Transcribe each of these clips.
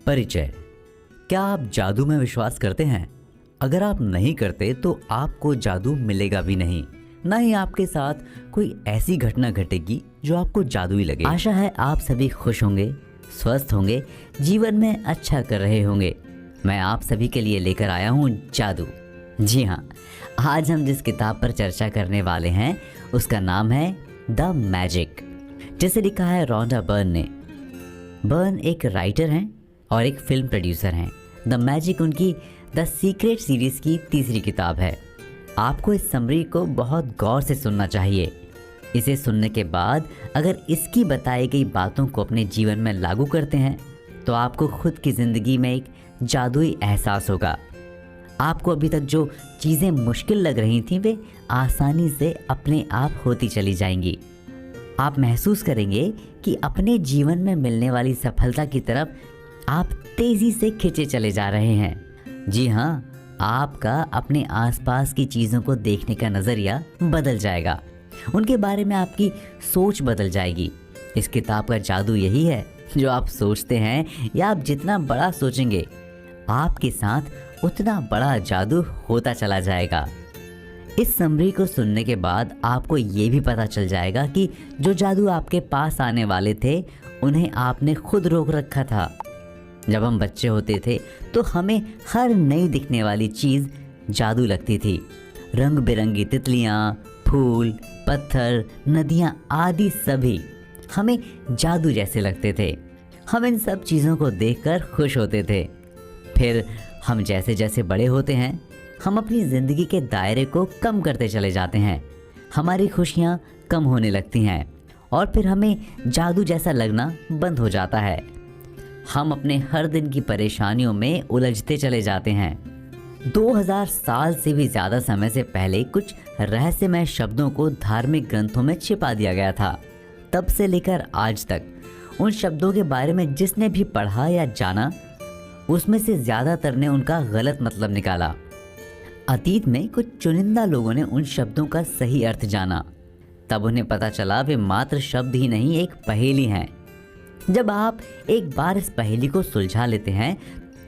परिचय। क्या आप जादू में विश्वास करते हैं? अगर आप नहीं करते तो आपको जादू मिलेगा भी नहीं, ना ही आपके साथ कोई ऐसी घटना घटेगी जो आपको जादुई लगे। आशा है आप सभी खुश होंगे, स्वस्थ होंगे, जीवन में अच्छा कर रहे होंगे। मैं आप सभी के लिए लेकर आया हूँ जादू। जी हाँ, आज हम जिस किताब पर चर्चा करने वाले हैं उसका नाम है द मैजिक, जिसे लिखा है रोंडा बर्न ने। बर्न एक राइटर हैं और एक फिल्म प्रोड्यूसर हैं। द मैजिक उनकी द सीक्रेट सीरीज़ की तीसरी किताब है। आपको इस समरी को बहुत गौर से सुनना चाहिए। इसे सुनने के बाद अगर इसकी बताई गई बातों को अपने जीवन में लागू करते हैं तो आपको खुद की ज़िंदगी में एक जादुई एहसास होगा। आपको अभी तक जो चीज़ें मुश्किल लग रही थीं वे आसानी से अपने आप होती चली जाएंगी। आप महसूस करेंगे कि अपने जीवन में मिलने वाली सफलता की तरफ आप तेज़ी से खिंचे चले जा रहे हैं। जी हाँ, आपका अपने आसपास की चीज़ों को देखने का नज़रिया बदल जाएगा। उनके बारे में आपकी सोच बदल जाएगी। इस किताब का जादू यही है, जो आप सोचते हैं या आप जितना बड़ा सोचेंगे आपके साथ उतना बड़ा जादू होता चला जाएगा। इस समरी को सुनने के बाद आपको ये भी पता चल जाएगा कि जो जादू आपके पास आने वाले थे उन्हें आपने खुद रोक रखा था। जब हम बच्चे होते थे तो हमें हर नई दिखने वाली चीज़ जादू लगती थी। रंग बिरंगी तितलियाँ, फूल, पत्थर, नदियाँ आदि सभी हमें जादू जैसे लगते थे। हम इन सब चीज़ों को देखकर खुश होते थे। फिर हम जैसे जैसे बड़े होते हैं हम अपनी ज़िंदगी के दायरे को कम करते चले जाते हैं। हमारी खुशियाँ कम होने लगती हैं और फिर हमें जादू जैसा लगना बंद हो जाता है। हम अपने हर दिन की परेशानियों में उलझते चले जाते हैं। 2000 साल से भी ज़्यादा समय से पहले कुछ रहस्यमय शब्दों को धार्मिक ग्रंथों में छिपा दिया गया था। तब से लेकर आज तक उन शब्दों के बारे में जिसने भी पढ़ा या जाना उसमें से ज़्यादातर ने उनका गलत मतलब निकाला। अतीत में कुछ चुनिंदा लोगों ने उन शब्दों का सही अर्थ जाना। तब उन्हें पता चला वे मात्र शब्द ही नहीं, एक पहेली हैं। जब आप एक बार इस पहेली को सुलझा लेते हैं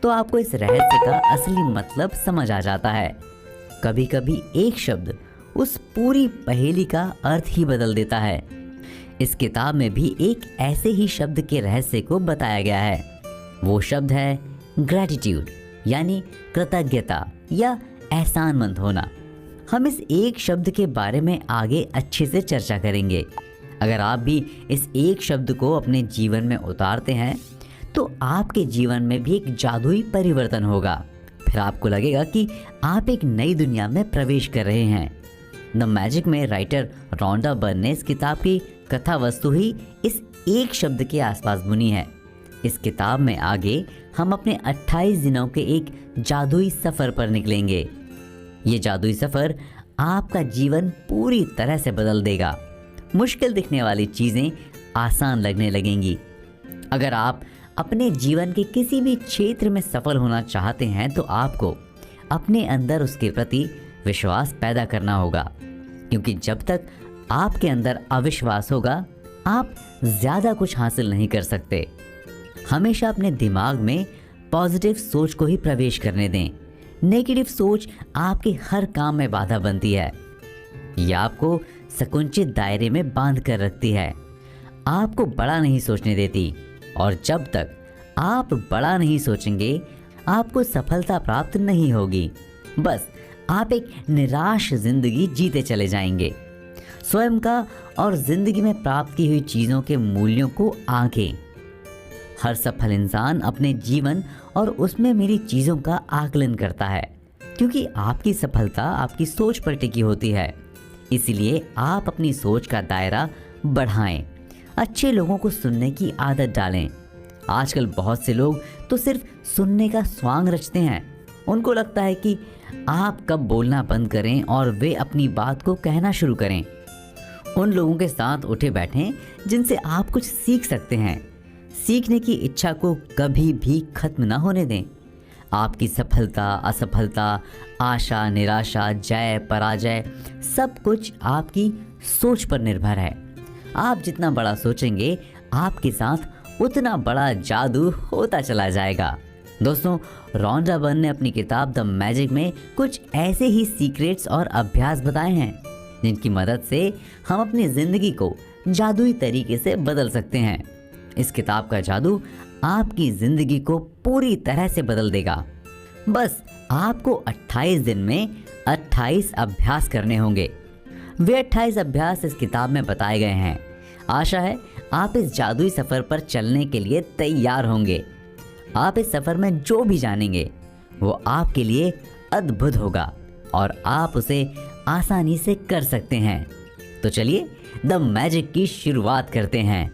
तो आपको इस रहस्य का असली मतलब समझ आ जाता है। कभी कभी एक शब्द उस पूरी पहेली का अर्थ ही बदल देता है। इस किताब में भी एक ऐसे ही शब्द के रहस्य को बताया गया है। वो शब्द है ग्रैटिट्यूड, यानी कृतज्ञता या एहसानमंद होना। हम इस एक शब्द के बारे में आगे अच्छे से चर्चा करेंगे। अगर आप भी इस एक शब्द को अपने जीवन में उतारते हैं तो आपके जीवन में भी एक जादुई परिवर्तन होगा। फिर आपको लगेगा कि आप एक नई दुनिया में प्रवेश कर रहे हैं। द मैजिक में राइटर रोंडा बर्न ने इस किताब की कथा वस्तु ही इस एक शब्द के आसपास बुनी है। इस किताब में आगे हम अपने 28 दिनों के एक जादुई सफ़र पर निकलेंगे। ये जादुई सफ़र आपका जीवन पूरी तरह से बदल देगा। मुश्किल दिखने वाली चीज़ें आसान लगने लगेंगी। अगर आप अपने जीवन के किसी भी क्षेत्र में सफल होना चाहते हैं तो आपको अपने अंदर उसके प्रति विश्वास पैदा करना होगा, क्योंकि जब तक आपके अंदर अविश्वास होगा आप ज़्यादा कुछ हासिल नहीं कर सकते। हमेशा अपने दिमाग में पॉजिटिव सोच को ही प्रवेश करने दें। नेगेटिव सोच आपके हर काम में बाधा बनती है। यह आपको संकुचित दायरे में बांध कर रखती है, आपको बड़ा नहीं सोचने देती। और जब तक आप बड़ा नहीं सोचेंगे आपको सफलता प्राप्त नहीं होगी। बस आप एक निराश जिंदगी जीते चले जाएंगे। स्वयं का और जिंदगी में प्राप्त की हुई चीज़ों के मूल्यों को आंकें। हर सफल इंसान अपने जीवन और उसमें मिली चीज़ों का आकलन करता है, क्योंकि आपकी सफलता आपकी सोच पर टिकी होती है। इसलिए आप अपनी सोच का दायरा बढ़ाएं। अच्छे लोगों को सुनने की आदत डालें। आजकल बहुत से लोग तो सिर्फ सुनने का स्वांग रचते हैं। उनको लगता है कि आप कब बोलना बंद करें और वे अपनी बात को कहना शुरू करें। उन लोगों के साथ उठे बैठें जिनसे आप कुछ सीख सकते हैं। सीखने की इच्छा को कभी भी खत्म ना होने दें। आपकी सफलता, असफलता, आशा, निराशा, जय, पराजय सब कुछ आपकी सोच पर निर्भर है। आप जितना बड़ा सोचेंगे आपके साथ उतना बड़ा जादू होता चला जाएगा। दोस्तों, रॉन्डा बर्न ने अपनी किताब द मैजिक में कुछ ऐसे ही सीक्रेट्स और अभ्यास बताए हैं जिनकी मदद से हम अपनी ज़िंदगी को जादुई तरीके से बदल सकते हैं। इस किताब का जादू आपकी ज़िंदगी को पूरी तरह से बदल देगा। बस आपको 28 दिन में 28 अभ्यास करने होंगे। वे 28 अभ्यास इस किताब में बताए गए हैं। आशा है आप इस जादुई सफ़र पर चलने के लिए तैयार होंगे। आप इस सफ़र में जो भी जानेंगे वो आपके लिए अद्भुत होगा और आप उसे आसानी से कर सकते हैं। तो चलिए द मैजिक की शुरुआत करते हैं।